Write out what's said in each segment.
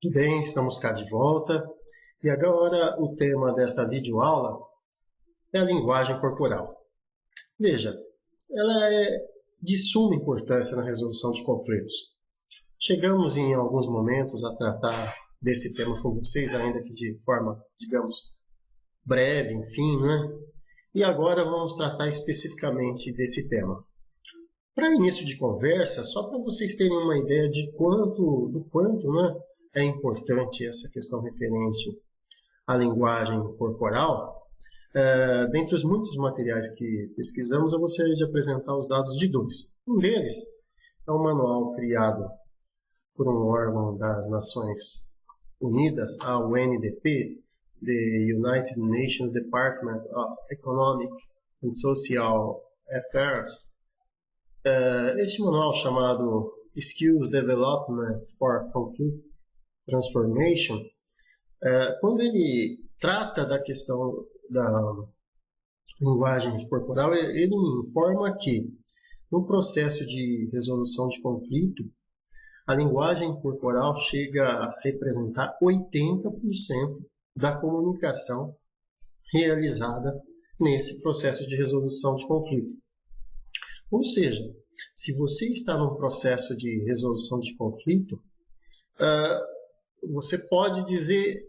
Muito bem, estamos cá de volta. E agora o tema desta videoaula é a linguagem corporal. Veja, ela é de suma importância na resolução de conflitos. Chegamos em alguns momentos a tratar desse tema com vocês, ainda que de forma, digamos, breve, enfim, né? E agora vamos tratar especificamente desse tema. Para início de conversa, só para vocês terem uma ideia do quanto, né, é importante essa questão referente à linguagem corporal, dentre os muitos materiais que pesquisamos, eu gostaria de apresentar os dados de dois. Um deles é um manual criado por um órgão das Nações Unidas, a UNDP, the United Nations Department of Economic and Social Affairs. Este manual, chamado Skills Development for Conflict Transformation, quando ele trata da questão da linguagem corporal, ele informa que no processo de resolução de conflito, a linguagem corporal chega a representar 80% da comunicação realizada nesse processo de resolução de conflito. Ou seja, se você está num processo de resolução de conflito, você pode dizer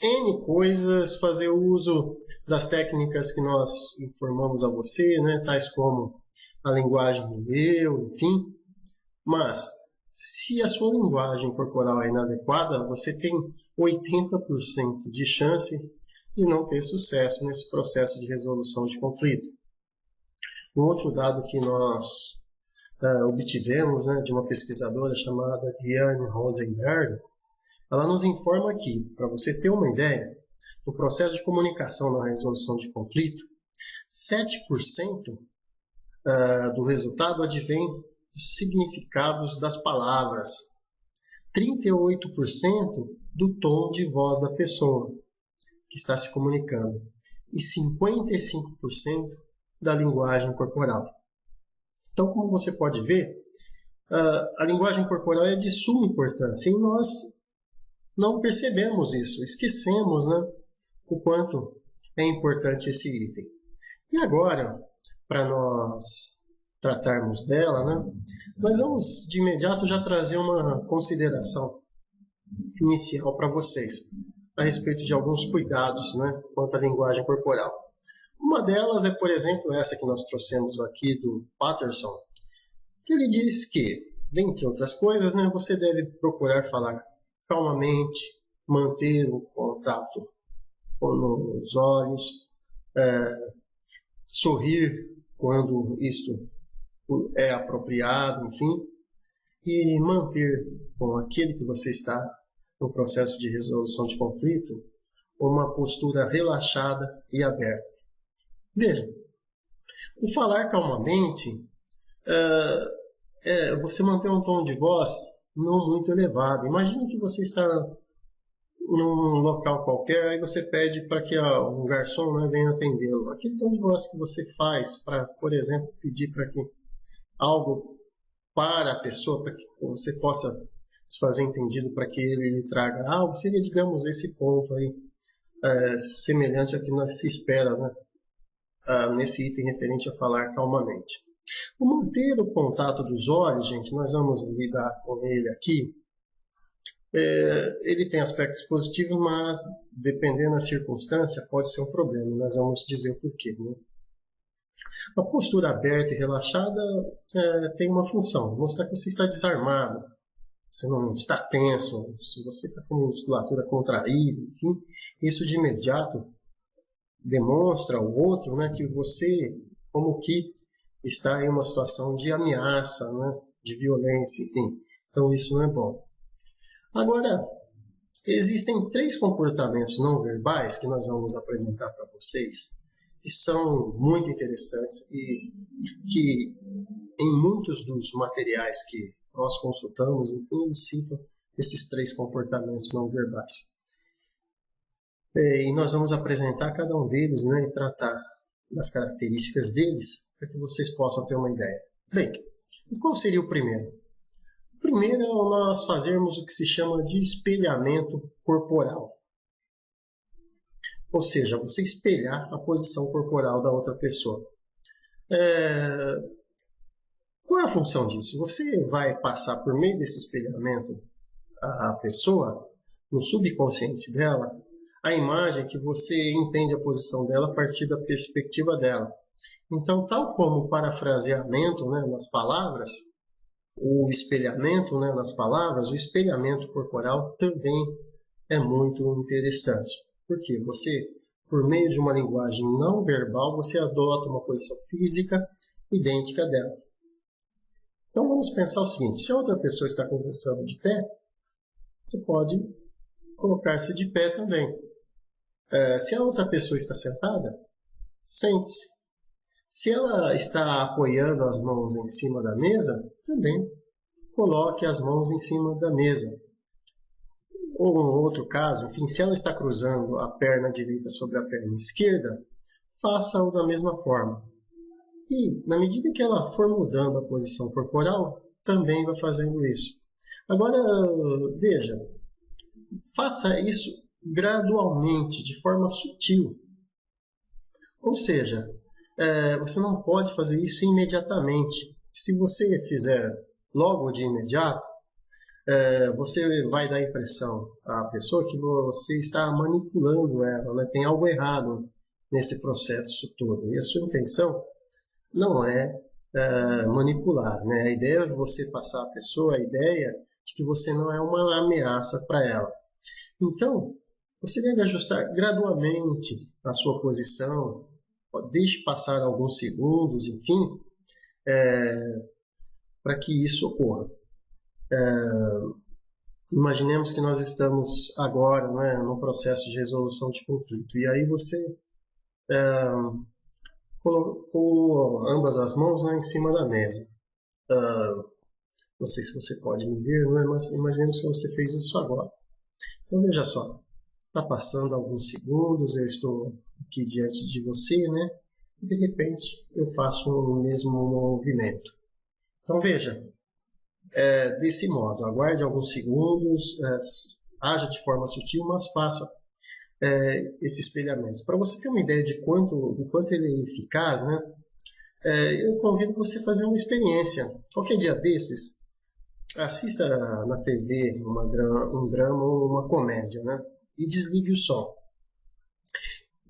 N coisas, fazer uso das técnicas que nós informamos a você, né, tais como a linguagem do eu, enfim. Mas, se a sua linguagem corporal é inadequada, você tem 80% de chance de não ter sucesso nesse processo de resolução de conflito. Um outro dado que nós obtivemos, né, de uma pesquisadora chamada Diane Rosenberg, ela nos informa que, para você ter uma ideia, no processo de comunicação na resolução de conflito, 7% do resultado advém dos significados das palavras, 38% do tom de voz da pessoa que está se comunicando e 55% da linguagem corporal. Então, como você pode ver, a linguagem corporal é de suma importância e nós não percebemos isso, esquecemos, né, o quanto é importante esse item. E agora, para nós tratarmos dela, né, nós vamos de imediato já trazer uma consideração inicial para vocês a respeito de alguns cuidados, né, quanto à linguagem corporal. Uma delas é, por exemplo, essa que nós trouxemos aqui do Patterson, que ele diz que, dentre outras coisas, né, você deve procurar falar calmamente, manter o contato com os olhos, sorrir quando isto é apropriado, enfim, e manter com aquele que você está no processo de resolução de conflito uma postura relaxada e aberta. Veja, o falar calmamente, você manter um tom de voz não muito elevado. Imagine que você está num local qualquer, aí você pede para que um garçom, né, venha atendê-lo. Aquele tom de voz que você faz para, por exemplo, pedir para que algo para a pessoa, para que você possa se fazer entendido para que ele lhe traga algo, seria, digamos, esse ponto aí, semelhante a que nós se espera, né, nesse item referente a falar calmamente. O manter o contato dos olhos, gente, nós vamos lidar com ele aqui. Ele tem aspectos positivos, mas dependendo da circunstância pode ser um problema. Nós vamos dizer o porquê, né? A postura aberta e relaxada tem uma função, mostrar que você está desarmado, você não está tenso, se você está com a musculatura contraída, enfim, isso de imediato demonstra ao outro, né, que você, como que está em uma situação de ameaça, né, de violência, enfim. Então isso não é bom. Agora, existem 3 comportamentos não verbais que nós vamos apresentar para vocês, que são muito interessantes e que em muitos dos materiais que nós consultamos, enfim, eles citam esses 3 comportamentos não verbais. E nós vamos apresentar cada um deles, né, e tratar das características deles, para que vocês possam ter uma ideia. Bem, e qual seria o primeiro? Primeiro é nós fazermos o que se chama de espelhamento corporal. Ou seja, você espelhar a posição corporal da outra pessoa. Qual é a função disso? Você vai passar por meio desse espelhamento à pessoa, no subconsciente dela, a imagem que você entende a posição dela a partir da perspectiva dela. Então, tal como o parafraseamento, né, nas palavras, o espelhamento, né, nas palavras, o espelhamento corporal também é muito interessante. Porque você, por meio de uma linguagem não verbal, você adota uma posição física idêntica dela. Então vamos pensar o seguinte: se a outra pessoa está conversando de pé, você pode colocar-se de pé também. Se a outra pessoa está sentada, sente-se. Se ela está apoiando as mãos em cima da mesa, também coloque as mãos em cima da mesa. Ou um outro caso, enfim, se ela está cruzando a perna direita sobre a perna esquerda, faça-o da mesma forma. E, na medida que ela for mudando a posição corporal, também vai fazendo isso. Agora, veja, faça isso gradualmente, de forma sutil. Ou seja, você não pode fazer isso imediatamente. Se você fizer logo de imediato, você vai dar a impressão à pessoa que você está manipulando ela, né? Tem algo errado nesse processo todo. E a sua intenção não é manipular, né? A ideia é você passar à pessoa a ideia de que você não é uma ameaça para ela. Então, você deve ajustar gradualmente a sua posição, deixe passar alguns segundos, enfim, para que isso ocorra. Imaginemos que nós estamos agora, né, num processo de resolução de conflito, e aí você colocou ambas as mãos, né, em cima da mesa. Não sei se você pode me ver, né, mas imaginemos que você fez isso agora. Então veja só, está passando alguns segundos, eu estou aqui diante de você, né, e de repente eu faço o mesmo movimento. Então veja, desse modo, aguarde alguns segundos, haja de forma sutil, mas faça esse espelhamento. Para você ter uma ideia do quanto ele é eficaz, né, eu convido você a fazer uma experiência. Qualquer dia desses, assista na TV um drama ou uma comédia, né, e desligue o som.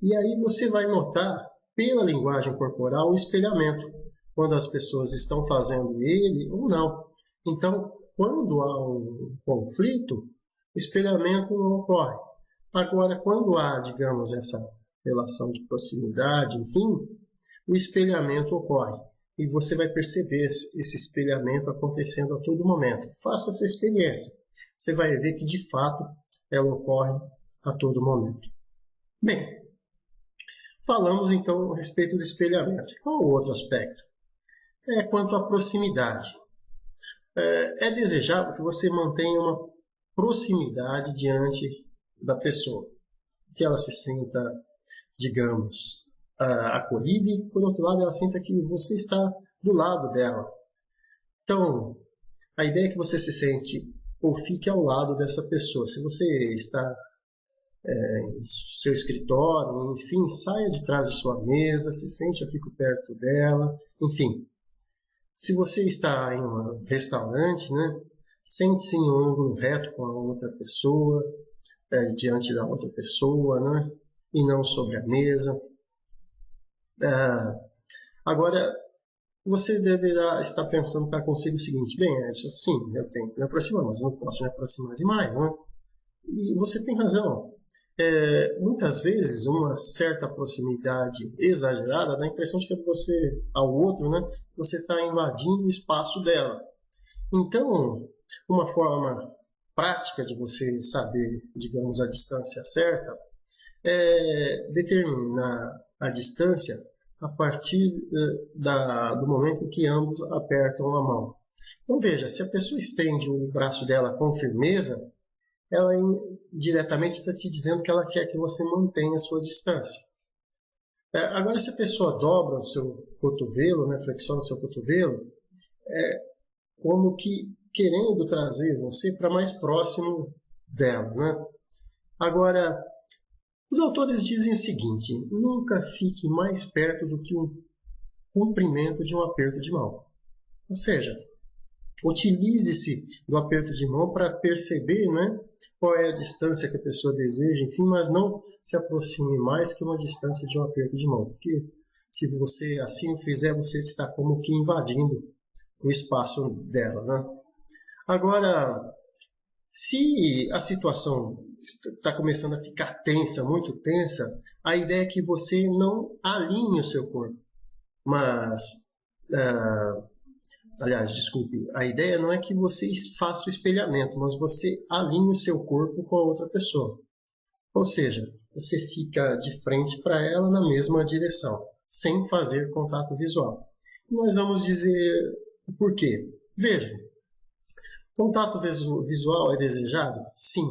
E aí você vai notar, pela linguagem corporal, o espelhamento, quando as pessoas estão fazendo ele ou não. Então, quando há um conflito, o espelhamento não ocorre. Agora, quando há, digamos, essa relação de proximidade, enfim, o espelhamento ocorre. E você vai perceber esse espelhamento acontecendo a todo momento. Faça essa experiência. Você vai ver que, de fato, ela ocorre a todo momento. Bem, falamos então a respeito do espelhamento. Qual o outro aspecto? Quanto à proximidade. É desejável que você mantenha uma proximidade diante da pessoa, que ela se sinta, digamos, acolhida e, por outro lado, ela sinta que você está do lado dela. Então, a ideia é que você se sente ou fique ao lado dessa pessoa. Se você está em seu escritório, enfim, saia de trás de sua mesa, se sente, eu fico perto dela, enfim. Se você está em um restaurante, né, sente-se em um ângulo reto com a outra pessoa, diante da outra pessoa, né, e não sobre a mesa. Agora, você deverá estar pensando para consigo o seguinte: bem, Edson, sim, eu tenho que me aproximar, mas não posso me aproximar demais, né? E você tem razão. Muitas vezes uma certa proximidade exagerada dá a impressão de que você, ao outro, né, você está invadindo o espaço dela. Então, uma forma prática de você saber, digamos, a distância certa é determinar a distância a partir do momento em que ambos apertam a mão. Então veja, se a pessoa estende o braço dela com firmeza, ela diretamente está te dizendo que ela quer que você mantenha a sua distância. Agora, se a pessoa dobra o seu cotovelo, né, flexiona o seu cotovelo, como que querendo trazer você para mais próximo dela, né? Agora, os autores dizem o seguinte: nunca fique mais perto do que um comprimento de um aperto de mão. Ou seja, utilize-se do aperto de mão para perceber, né, qual é a distância que a pessoa deseja, enfim, mas não se aproxime mais que uma distância de um aperto de mão. Porque se você assim o fizer, você está como que invadindo o espaço dela, né? Agora, se a situação está começando a ficar tensa, muito tensa, a ideia é que você não alinhe o seu corpo. Mas, aliás, desculpe, a ideia não é que você faça o espelhamento, mas você alinhe o seu corpo com a outra pessoa. Ou seja, você fica de frente para ela na mesma direção, sem fazer contato visual. E nós vamos dizer o porquê. Veja, contato visual é desejado? Sim,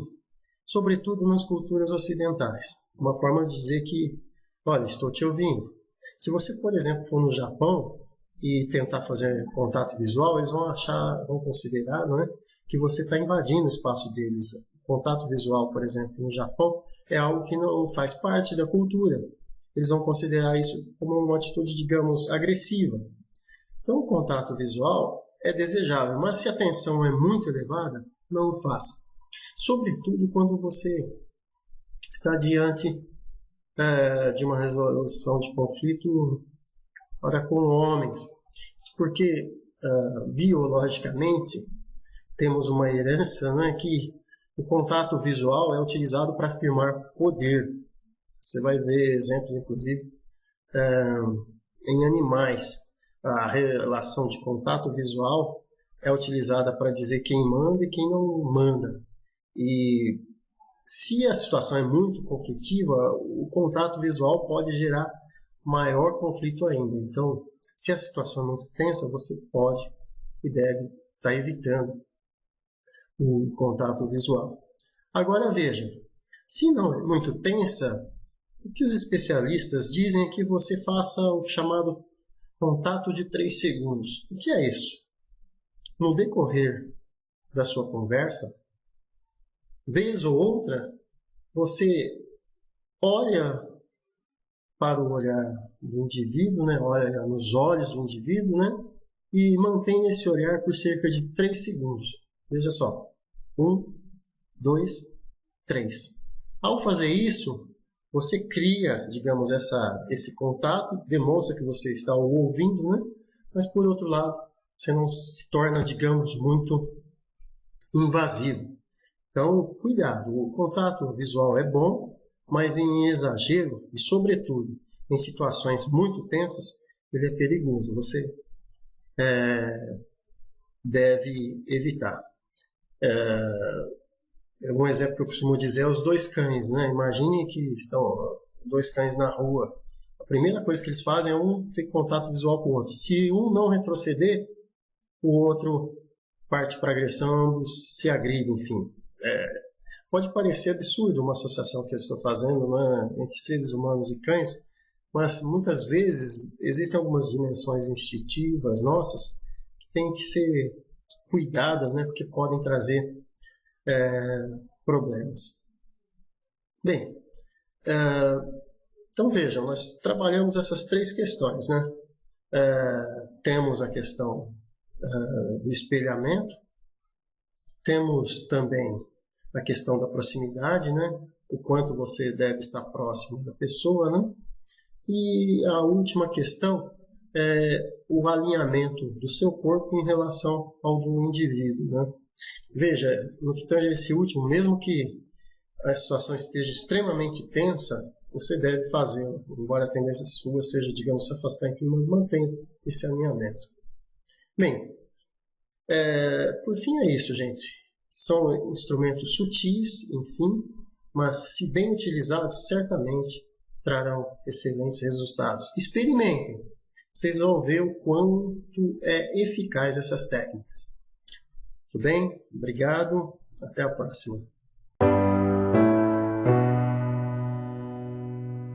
sobretudo nas culturas ocidentais. Uma forma de dizer que, olha, estou te ouvindo. Se você, por exemplo, for no Japão e tentar fazer contato visual, eles vão considerar, não é, que você está invadindo o espaço deles. Contato visual, por exemplo, no Japão, é algo que não faz parte da cultura. Eles vão considerar isso como uma atitude, digamos, agressiva. Então, o contato visual é desejável, mas se a tensão é muito elevada, não o faça. Sobretudo quando você está diante de uma resolução de conflito com homens. Porque, biologicamente, temos uma herança, né, que o contato visual é utilizado para afirmar poder. Você vai ver exemplos, inclusive, em animais. A relação de contato visual é utilizada para dizer quem manda e quem não manda. E se a situação é muito conflitiva, o contato visual pode gerar maior conflito ainda. Então, se a situação é muito tensa, você pode e deve estar evitando o contato visual. Agora veja, se não é muito tensa, o que os especialistas dizem é que você faça o chamado contato de 3 segundos. O que é isso? No decorrer da sua conversa, vez ou outra, você olha para o olhar do indivíduo, né? Olha nos olhos do indivíduo, né? E mantém esse olhar por cerca de 3 segundos. Veja só. 1, 2, 3. Ao fazer isso, você cria, digamos, esse contato, demonstra que você está ouvindo, né? Mas, por outro lado, você não se torna, digamos, muito invasivo. Então, cuidado. O contato visual é bom, mas em exagero e, sobretudo, em situações muito tensas, ele é perigoso. Você deve evitar. Um exemplo que eu costumo dizer é os 2 cães, né? Imagine que estão 2 cães na rua. A primeira coisa que eles fazem é um ter contato visual com o outro. Se um não retroceder, o outro parte para agressão, ambos se agridem, enfim. Pode parecer absurdo uma associação que eu estou fazendo, né, entre seres humanos e cães, mas muitas vezes existem algumas dimensões instintivas nossas que têm que ser cuidadas, né, porque podem trazer problemas. Bem, então vejam, nós trabalhamos essas 3 questões, né? Temos a questão do espelhamento, temos também a questão da proximidade, né? O quanto você deve estar próximo da pessoa, né? E a última questão é o alinhamento do seu corpo em relação ao do indivíduo, né? Veja, no que tange esse último, mesmo que a situação esteja extremamente tensa, você deve fazê-lo, embora a tendência sua seja, digamos, se afastar, enfim, mas mantenha esse alinhamento. Bem, por fim é isso, gente. São instrumentos sutis, enfim, mas se bem utilizados, certamente trarão excelentes resultados. Experimentem, vocês vão ver o quanto é eficaz essas técnicas. Tudo bem? Obrigado. Até a próxima.